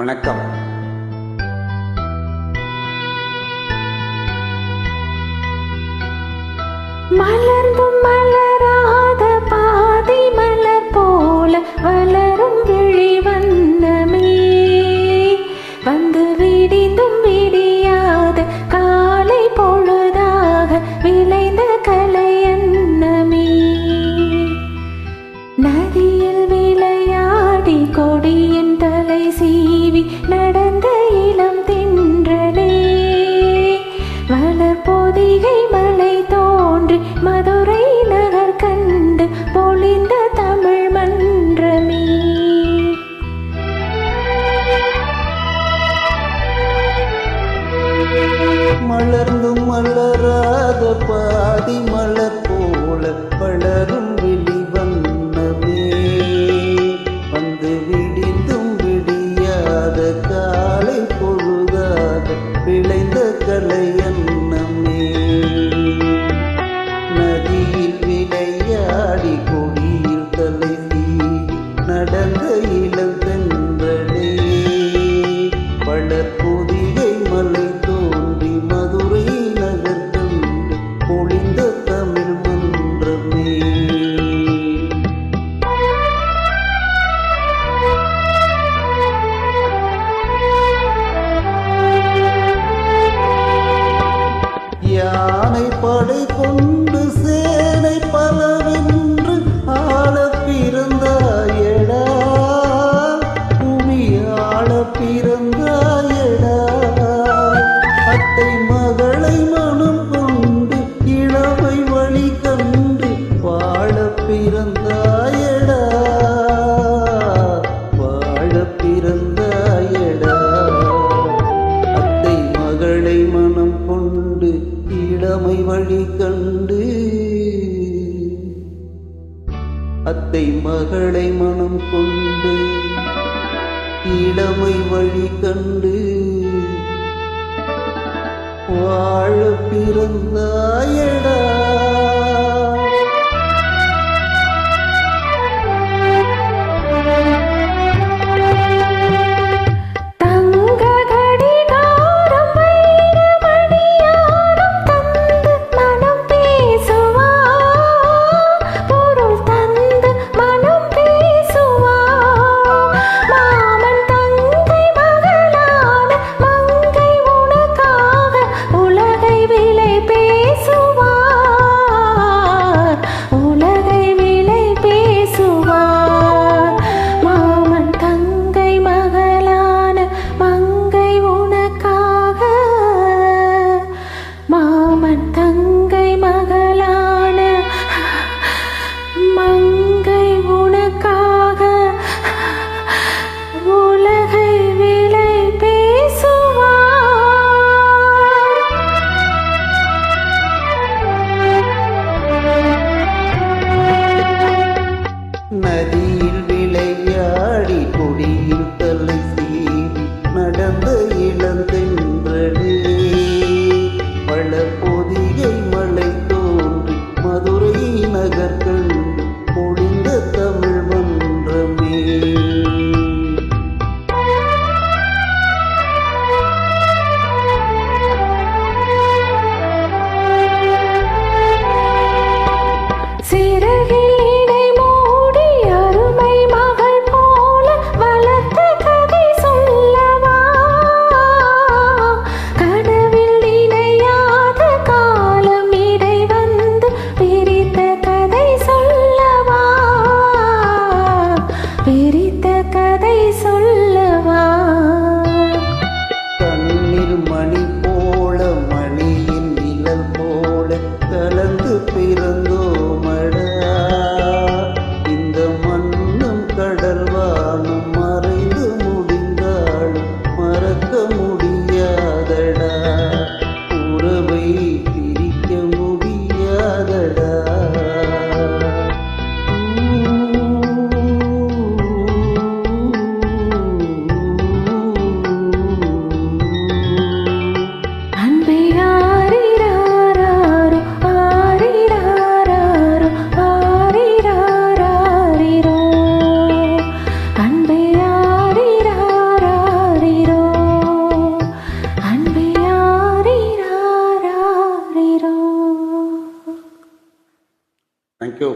வணக்கம். மலர்ந்தும் மலராத பாதி மலர் போல வளரும் விழி வண்ணமே, வந்து விடிந்தும் விடியாத காலை பொழுதாக விளைந்த கலை அன்னமே. நதியில் விளையாடி கொடியின் தலை சீவி நடந்த இளம் தென்றலே, வளர் பொதிகை மலை தோன்றி மதுரை நகர் கண்டு பொழிந்த தமிழ் மன்றமே. மலர்ந்தும் மலராத பாதி மலர் போல வளரும் விழி வண்ணமே, வந்து விடிந்தும் விடியாத காலை பொழுதாக விளைந்த கலை அன்னமே. நதியில் விளையாடி கொடியில் தலை சீவி நடந்த இளம் தென்றலே, வளர் பொதிகை மலை தோன்றி மதுரை நகர் கண்டு பொழிந்த தமிழ் மன்றமே. யானை படை கொண்டு சேனை பலவென்று ஆள பிறந்தாயடா, புவி ஆள பிறந்தாயடா. அத்தை மகளை மனம் கொண்டு இளமை வழி கண்டு வாழ பிறந்தாயடா, வாழ பிறந்தாயடா. அத்தை மகளை மனம் கொண்டு இளமை வழி கண்டு, அத்தை மகளை மனம் கொண்டு இளமை வழி கண்டு வாழ பிறந்தாயடா. உலகை விலை பேசுவா தேங்க்யூ.